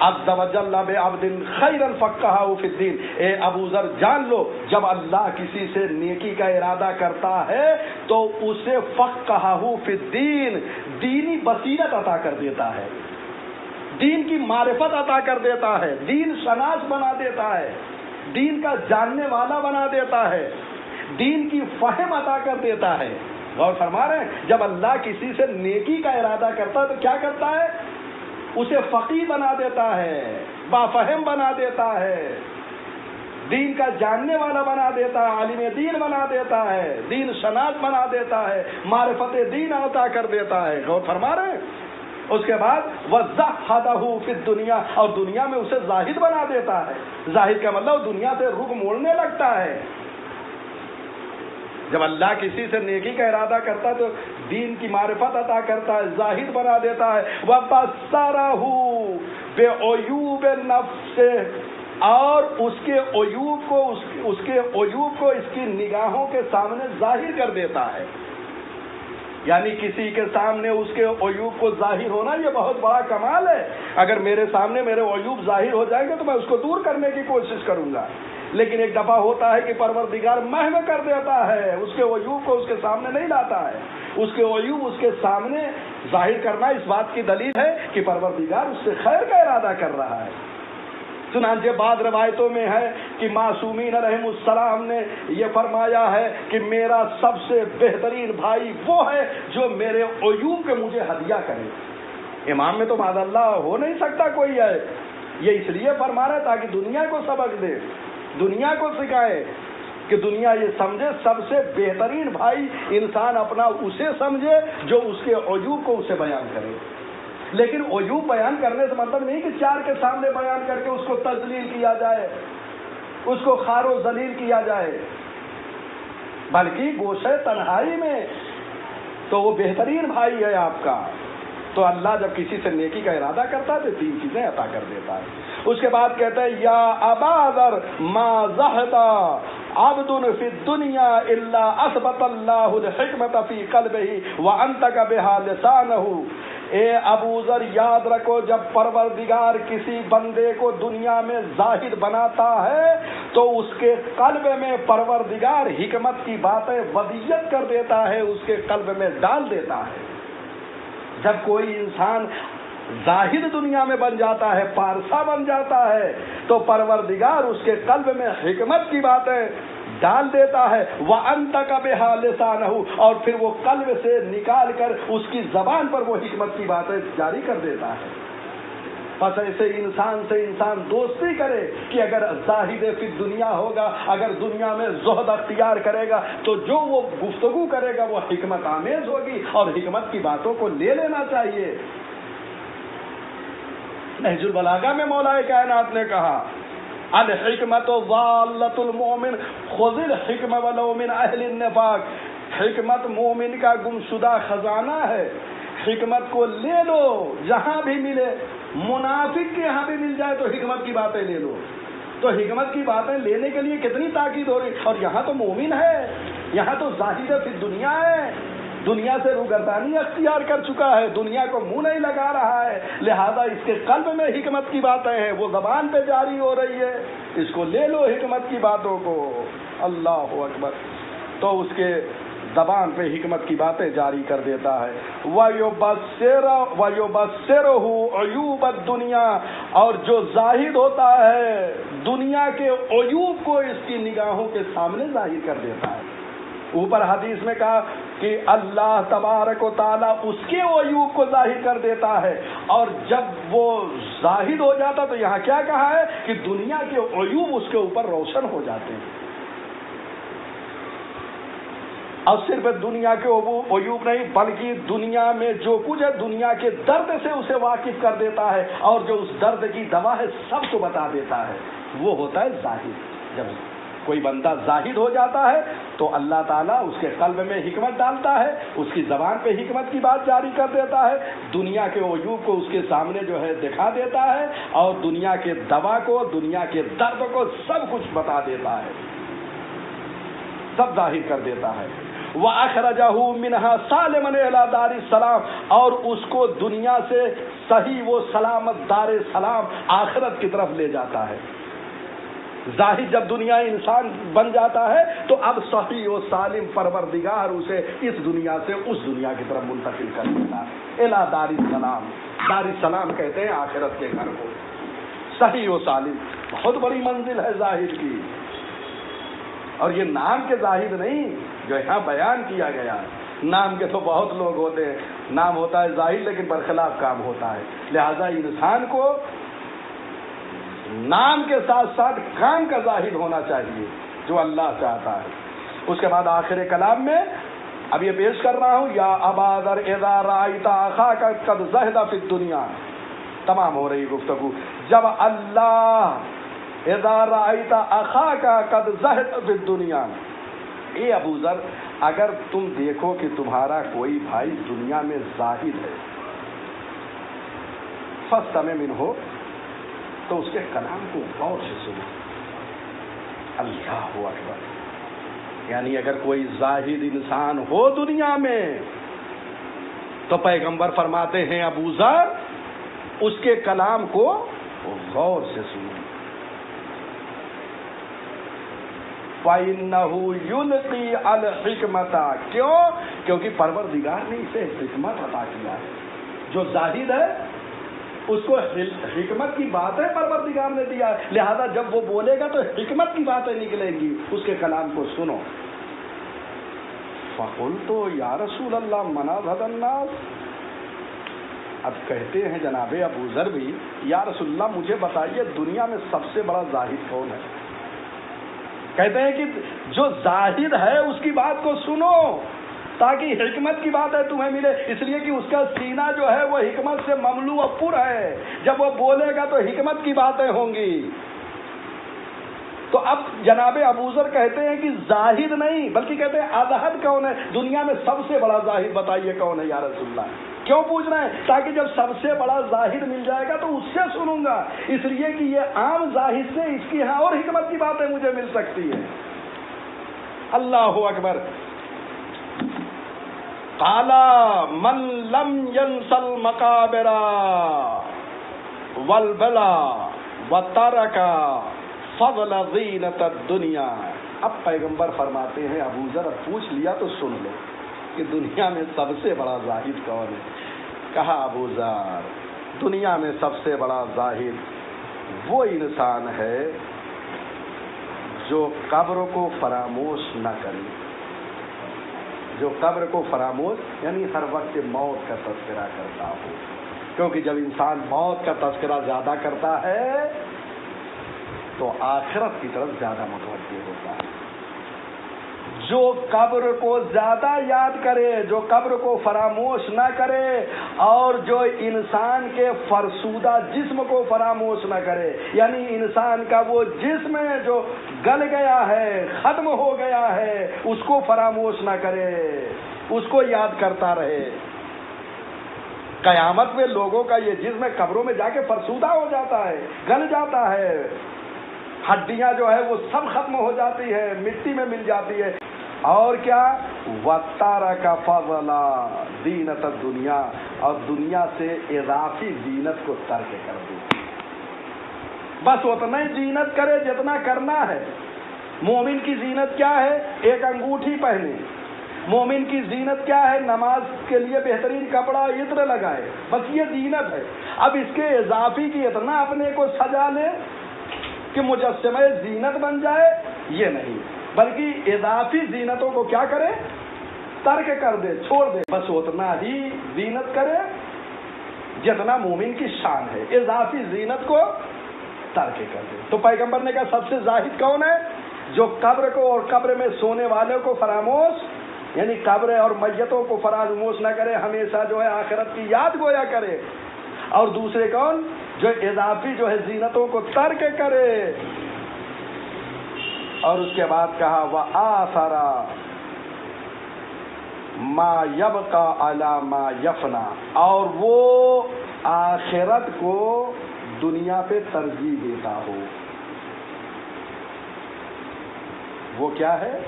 [SPEAKER 1] عز وجل بعبد خیرا فقہہ فی الدین، اے ابو ذر جان لو، جب اللہ کسی سے نیکی کا ارادہ کرتا ہے تو اسے فقہہ فی الدین، دینی بصیرت عطا کر دیتا ہے، دین کی معرفت عطا کر دیتا ہے، دین شناس بنا دیتا ہے، دین کا جاننے والا بنا دیتا ہے، دین کی فہم عطا کر دیتا ہے۔ غور فرما رہے ہیں؟ جب اللہ کسی سے نیکی کا ارادہ کرتا ہے تو کیا کرتا ہے؟ اسے فقیہ بنا دیتا ہے، بافہم بنا دیتا ہے، دین کا جاننے والا بنا دیتا ہے، عالم دین بنا دیتا ہے، دین شناس بنا دیتا ہے، معرفت دین عطا کر دیتا ہے۔ غور فرما رہے ہیں؟ اس کے بعد وَزَحَّدَهُ فِي الدُّنْيَا، اور دنیا میں اسے زاہد بنا دیتا ہے۔ زاہد کا مطلب دنیا سے رخ موڑنے لگتا ہے۔ جب اللہ کسی سے نیکی کا ارادہ کرتا ہے تو دین کی معرفت عطا کرتا ہے، زاہد بنا دیتا ہے۔ وَبَصَّرَهُ بِعُیُوبِ النَّفْسِ، اور اس کے عیوب کو اس کی نگاہوں کے سامنے ظاہر کر دیتا ہے۔ یعنی کسی کے سامنے اس کے عیوب کو ظاہر ہونا یہ بہت بڑا کمال ہے۔ اگر میرے سامنے میرے عیوب ظاہر ہو جائیں گے تو میں اس کو دور کرنے کی کوشش کروں گا، لیکن ایک دفعہ ہوتا ہے کہ پروردگار محو کر دیتا ہے، اس کے عیوب کو اس کے سامنے نہیں لاتا ہے۔ اس کے عیوب اس کے سامنے ظاہر کرنا اس بات کی دلیل ہے کہ پروردگار اس سے خیر کا ارادہ کر رہا ہے۔ چنانچہ بعض روایتوں میں ہے کہ معصومین علیہم السلام نے یہ فرمایا ہے کہ میرا سب سے بہترین بھائی وہ ہے جو میرے عیوب کے مجھے ہدیہ کرے۔ امام میں تو معاذ اللہ ہو نہیں سکتا کوئی ہے، یہ اس لیے فرما رہا ہے تاکہ دنیا کو سبق دے، دنیا کو سکھائے کہ دنیا یہ سمجھے سب سے بہترین بھائی انسان اپنا اسے سمجھے جو اس کے عیوب کو اسے بیان کرے۔ لیکن عیوب بیان کرنے سے مطلب نہیں کہ چار کے سامنے بیان کر کے اس کو تذلیل کیا جائے، اس کو خار و ذلیل کیا جائے، بلکہ گوشے تنہائی میں تو وہ بہترین بھائی ہے آپ کا۔ تو اللہ جب کسی سے نیکی کا ارادہ کرتا ہے تو 3 چیزیں عطا کر دیتا ہے۔ اس کے بعد کہتا ہے یا ابا ذر ما زہد عبد فی الدنیا الا اثبت اللہ الحکمت فی قلبہ وانطق بہا لسانہ۔ اے ابو ذر یاد رکھو، جب پروردگار کسی بندے کو دنیا میں زاہد بناتا ہے تو اس کے قلب میں پروردگار حکمت کی باتیں ودیت کر دیتا ہے، اس کے قلب میں ڈال دیتا ہے۔ جب کوئی انسان زاہد دنیا میں بن جاتا ہے، پارسا بن جاتا ہے، تو پروردگار اس کے قلب میں حکمت کی باتیں ڈال دیتا ہے، وَأَنْتَقَ بِهَا لِسَانَهُ، اور پھر وہ قلب سے نکال کر اس کی زبان پر وہ حکمت کی باتیں جاری کر دیتا ہے۔ پس ایسے انسان سے انسان دوستی کرے کہ اگر زاہد فی دنیا ہوگا، اگر دنیا میں زہد اختیار کرے گا تو جو وہ گفتگو کرے گا وہ حکمت آمیز ہوگی، اور حکمت کی باتوں کو لے لینا چاہیے۔ نہج البلاغہ میں مولا کائنات نے کہا الحکمت ضالۃ المؤمن خذ الحکمہ ولو من اہل النفاق، حکمت مومن کا گمشدہ خزانہ ہے، حکمت کو لے لو جہاں بھی ملے، منافق کے یہاں بھی مل جائے تو حکمت کی باتیں لے لو۔ تو حکمت کی باتیں لینے کے لیے کتنی تاکید ہو رہی، اور یہاں تو مومن ہے، یہاں تو زاہد فی دنیا ہے، دنیا سے روگردانی اختیار کر چکا ہے، دنیا کو منہ نہیں لگا رہا ہے، لہذا اس کے قلب میں حکمت کی باتیں ہیں، وہ زبان پہ جاری ہو رہی ہے، اس کو لے لو حکمت کی باتوں کو۔ اللہ اکبر۔ تو اس کے زبان پہ حکمت کی باتیں جاری کر دیتا ہے۔ وَيُبَصِّرُهُ عُيُوبَ الدُّنْيَا، اور جو زاہد ہوتا ہے دنیا کے عیوب کو اس کی نگاہوں کے سامنے ظاہر کر دیتا ہے۔ اوپر حدیث میں کہا کہ اللہ تبارک و تعالیٰ اس کے عیوب کو ظاہر کر دیتا ہے، اور جب وہ زاہد ہو جاتا تو یہاں کیا کہا ہے کہ دنیا کے عیوب اس کے اوپر روشن ہو جاتے ہیں۔ اور صرف دنیا کے عیوب نہیں بلکہ دنیا میں جو کچھ ہے دنیا کے درد سے اسے واقف کر دیتا ہے اور جو اس درد کی دوا ہے سب کو بتا دیتا ہے، وہ ہوتا ہے زاہد۔ جب کوئی بندہ زاہد ہو جاتا ہے تو اللہ تعالیٰ اس کے قلب میں حکمت ڈالتا ہے، اس کی زبان پہ حکمت کی بات جاری کر دیتا ہے، دنیا کے عیوب کو اس کے سامنے جو ہے دکھا دیتا ہے اور دنیا کے دوا کو، دنیا کے درد کو سب کچھ بتا دیتا ہے، سب ظاہر کر دیتا ہے۔ وَأَخْرَجَهُ مِنْهَا سَالِمًا إِلَىٰ دَارِ السَّلَامِ، اور اس کو دنیا سے صحیح و سلامت دار سلام آخرت کی طرف لے جاتا ہے۔ ظاہر جب دنیا انسان بن جاتا ہے تو اب صحیح و سالم پروردگار اسے اس دنیا سے اس دنیا کی طرف منتقل کر دیتا ہے، الی دار السلام۔ دار السلام کہتے ہیں آخرت کے گھر کو، صحیح و سالم۔ بہت بڑی منزل ہے زاہد کی، اور یہ نام کے زاہد نہیں جو یہاں بیان کیا گیا ہے۔ نام کے تو بہت لوگ ہوتے ہیں، نام ہوتا ہے زاہد لیکن برخلاف کام ہوتا ہے، لہذا انسان کو نام کے ساتھ ساتھ کام کا زاہد ہونا چاہیے جو اللہ چاہتا ہے۔ اس کے بعد آخر کلام میں اب یہ پیش کر رہا ہوں، یا ابا ذر اذا رأیت اخاک قد زہد فی الدنیا، تمام ہو رہی گفتگو۔ جب اللہ اذا رأیت اخاک قد زہد فی الدنیا، اے ابو ذر اگر تم دیکھو کہ تمہارا کوئی بھائی دنیا میں زاہد ہے، فاستمع منہ، تو اس کے کلام کو غور سے سنو۔ اللہ اکبر، یعنی اگر کوئی زاہد انسان ہو دنیا میں تو پیغمبر فرماتے ہیں ابو ذر اس کے کلام کو غور سے سنو۔ فَإِنَّهُ يُلْقِي الْحِكْمَةَ، کیوں؟ کیونکہ پروردگار نے اسے حکمت عطا کیا ہے۔ جو زاہد ہے اس کو حکمت کی باتیں پروردگار نے دیا ہے، لہذا جب وہ بولے گا تو حکمت کی باتیں نکلیں گی، اس کے کلام کو سنو۔ فَقُلْتُ يَا رَسُولَ اللَّهِ مَنْ أَزْهَدَ النَّاسِ، اب کہتے ہیں جناب ابو ذر بھی، یا رسول اللہ مجھے بتائیے دنیا میں سب سے بڑا زاہد کون ہے؟ کہتے ہیں کہ جو زاہد ہے اس کی بات کو سنو تاکہ حکمت کی بات ہے تمہیں ملے، اس لیے کہ اس کا سینہ جو ہے وہ حکمت سے مملو و پر ہے، جب وہ بولے گا تو حکمت کی باتیں ہوں گی۔ تو اب جناب ابو ذر کہتے ہیں کہ زاہد نہیں بلکہ کہتے ہیں ازہد کون ہے، دنیا میں سب سے بڑا زاہد بتائیے کون ہے یا رسول اللہ۔ کیوں پوچھ رہے ہیں؟ تاکہ جب سب سے بڑا زاہد مل جائے گا تو اس سے سنوں گا، اس لیے کہ یہ عام زاہد سے اس کی ہاں اور حکمت کی باتیں مجھے مل سکتی ہے۔ اللہ اکبر۔ قال من لم ينسل مقابر والبلا وترک فضل زینت الدنیا۔ اب پیغمبر فرماتے ہیں ابو ذر پوچھ لیا تو سن لو کہ دنیا میں سب سے بڑا زاہد کون ہے؟ کہا ابو ذر دنیا میں سب سے بڑا زاہد وہ انسان ہے جو قبر کو فراموش نہ کرے، جو قبر کو فراموش یعنی ہر وقت موت کا تذکرہ کرتا ہو، کیونکہ جب انسان موت کا تذکرہ زیادہ کرتا ہے تو آخرت کی طرف زیادہ متوجہ ہوتا ہے۔ جو قبر کو زیادہ یاد کرے، جو قبر کو فراموش نہ کرے، اور جو انسان کے فرسودہ جسم کو فراموش نہ کرے، یعنی انسان کا وہ جسم جو گل گیا ہے، ختم ہو گیا ہے، اس کو فراموش نہ کرے، اس کو یاد کرتا رہے۔ قیامت میں لوگوں کا یہ جسم قبروں میں جا کے فرسودہ ہو جاتا ہے، گل جاتا ہے، ہڈیاں جو ہے وہ سب ختم ہو جاتی ہے، مٹی میں مل جاتی ہے، اور کیا وَتَرَكَ فَضْلَ زِینَتَ الدُّنْیَا، اور دنیا سے اضافی زینت کو ترک کر دے، بس اتنا ہی زینت کرے جتنا کرنا ہے۔ مومن کی زینت کیا ہے؟ ایک انگوٹھی پہنے۔ مومن کی زینت کیا ہے؟ نماز کے لیے بہترین کپڑا عطر لگائے، بس یہ زینت ہے۔ اب اس کے اضافی کی اتنا اپنے کو سجا لے کہ مجسمہ زینت بن جائے، یہ نہیں، بلکہ اضافی زینتوں کو کیا کرے؟ ترک کر دے، چھوڑ دے، بس اتنا ہی زینت کرے جتنا مومن کی شان ہے، اضافی زینت کو ترک کر دے۔ تو پیغمبر نے کہا سب سے زاہد کون ہے؟ جو قبر کو اور قبر میں سونے والے کو فراموش یعنی قبر اور میتوں کو فراموش نہ کرے، ہمیشہ جو ہے آخرت کی یاد گویا کرے. اور دوسرے کون؟ جو اضافی جو ہے زینتوں کو ترک کرے. اور اس کے بعد کہا وآثر ما یبقى علی ما یفنا، اور وہ آخرت کو دنیا پہ ترجیح دیتا ہو. وہ کیا ہے؟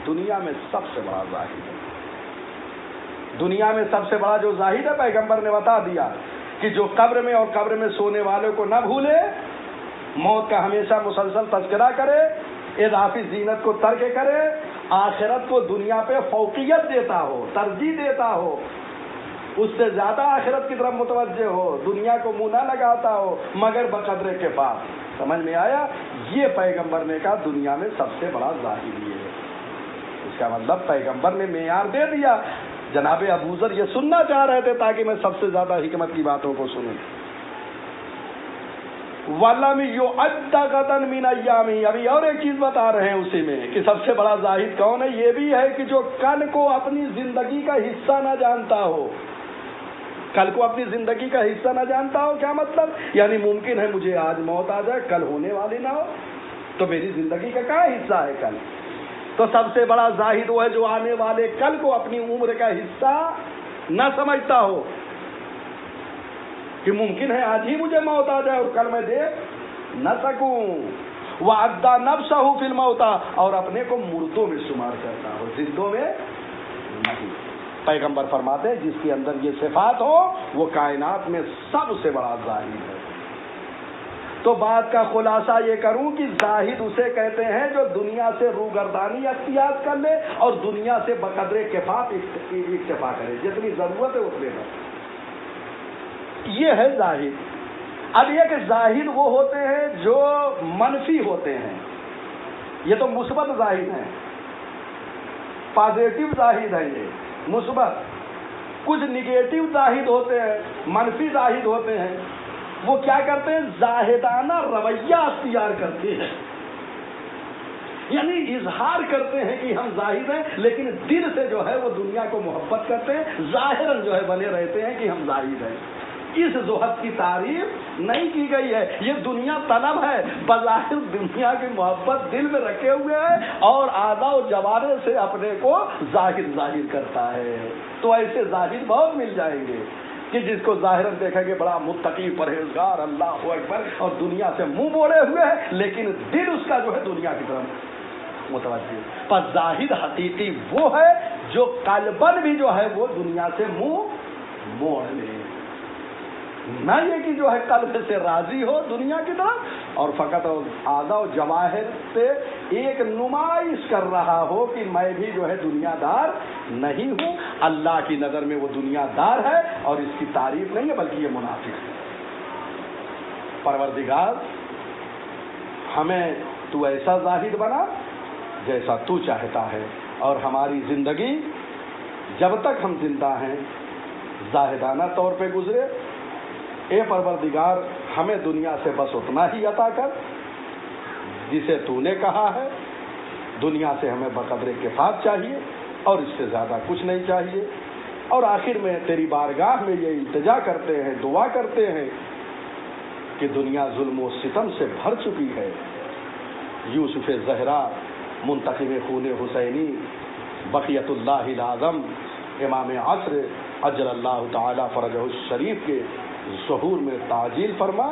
[SPEAKER 1] دنیا میں سب سے بڑا زاہد ہے. دنیا میں سب سے بڑا جو زاہد ہے، پیغمبر نے بتا دیا کہ جو قبر میں اور قبر میں سونے والوں کو نہ بھولے، موت کا ہمیشہ مسلسل تذکرہ کرے، اضافی زینت کو ترک کرے، آخرت کو دنیا پہ فوقیت دیتا ہو، ترجیح دیتا ہو، اس سے زیادہ آخرت کی طرف متوجہ ہو، دنیا کو منہ نہ لگاتا ہو مگر بقدر کفایت. سمجھ میں آیا؟ یہ پیغمبر نے کہا دنیا میں سب سے بڑا زاہد یہ ہے. اس کا مطلب پیغمبر نے معیار دے دیا. جناب ابو ذر یہ سننا چاہ رہے تھے تاکہ میں سب سے زیادہ حکمت کی باتوں کو سنوں. وَلَمْ يُعَدَّ غَدًا مِنْ أَيَّامِهِ، ابھی اور ایک چیز بتا رہے ہیں اسی میں کہ سب سے بڑا زاہد کون ہے. یہ بھی ہے کہ جو کل کو اپنی زندگی کا حصہ نہ جانتا ہو. کل کو اپنی زندگی کا حصہ نہ جانتا ہو کیا مطلب؟ یعنی ممکن ہے مجھے آج موت آ جائے، کل ہونے والی نہ ہو، تو میری زندگی کا کیا حصہ ہے کل؟ تو سب سے بڑا زاہد وہ ہے جو آنے والے کل کو اپنی عمر کا حصہ نہ سمجھتا ہو کہ ممکن ہے آج ہی مجھے موت آ جائے اور کل میں دیکھ نہ سکوں. وَعَدَّ نَفْسَهُ فِي الْمَوْتَى، اور اپنے کو مردوں میں شمار کرتا ہو، زندوں میں نہیں. پیغمبر فرماتے ہیں جس کے اندر یہ صفات ہو وہ کائنات میں سب سے بڑا زاہد ہے. تو بات کا خلاصہ یہ کروں کہ زاہد اسے کہتے ہیں جو دنیا سے روگردانی اختیار کر لے اور دنیا سے بقدر کفایت اکتفا کرے، جتنی ضرورت ہے اتنے پر. یہ ہے زاہد. اب یہ کہ زاہد وہ ہوتے ہیں جو منفی ہوتے ہیں، یہ تو مثبت زاہد ہیں، پازیٹو زاہد ہیں، یہ مثبت. کچھ نگیٹو زاہد ہوتے ہیں، منفی زاہد ہوتے ہیں. وہ کیا کرتے ہیں؟ زاہدانہ رویہ اختیار کرتے ہیں، یعنی اظہار کرتے ہیں کہ ہم زاہد ہیں لیکن دل سے جو ہے وہ دنیا کو محبت کرتے ہیں، ظاہراً جو ہے بنے رہتے ہیں کہ ہم زاہد ہیں. اس زہد کی تعریف نہیں کی گئی ہے. یہ دنیا طلب ہے، بظاہر دنیا کی محبت دل میں رکھے ہوئے ہے اور اعضاء و جوارح سے اپنے کو ظاہر کرتا ہے. تو ایسے زاہد بہت مل جائیں گے کہ جس کو ظاہراً دیکھیں گے بڑا متقی پرہیزگار، اللہ اکبر، اور دنیا سے منہ موڑے ہوئے ہے لیکن دل اس کا جو ہے دنیا کی طرف متوجہ. پر زاہد حقیقی وہ ہے جو قلباً بھی جو ہے وہ دنیا سے منہ موڑ لے، نہ یہ کہ جو ہے قلب سے راضی ہو دنیا کی طرف اور فقط اعضاء و جواہر سے ایک نمائش کر رہا ہو کہ میں بھی جو ہے دنیا دار نہیں ہوں. اللہ کی نظر میں وہ دنیا دار ہے اور اس کی تعریف نہیں ہے بلکہ یہ منافق ہے. پروردگار ہمیں تو ایسا زاہد بنا جیسا تو چاہتا ہے، اور ہماری زندگی جب تک ہم زندہ ہیں زاہدانہ طور پہ گزرے. اے پروردگار ہمیں دنیا سے بس اتنا ہی عطا کر جسے تو نے کہا ہے. دنیا سے ہمیں بقدر کفایت چاہیے اور اس سے زیادہ کچھ نہیں چاہیے. اور آخر میں تیری بارگاہ میں یہ التجا کرتے ہیں، دعا کرتے ہیں کہ دنیا ظلم و ستم سے بھر چکی ہے. یوسف زہرا، منتخب خون حسینی، بقیت اللہ العظم، امام عصر عجل اللہ تعالی فرجہ الشریف کے ظہور میں تعجیل فرما.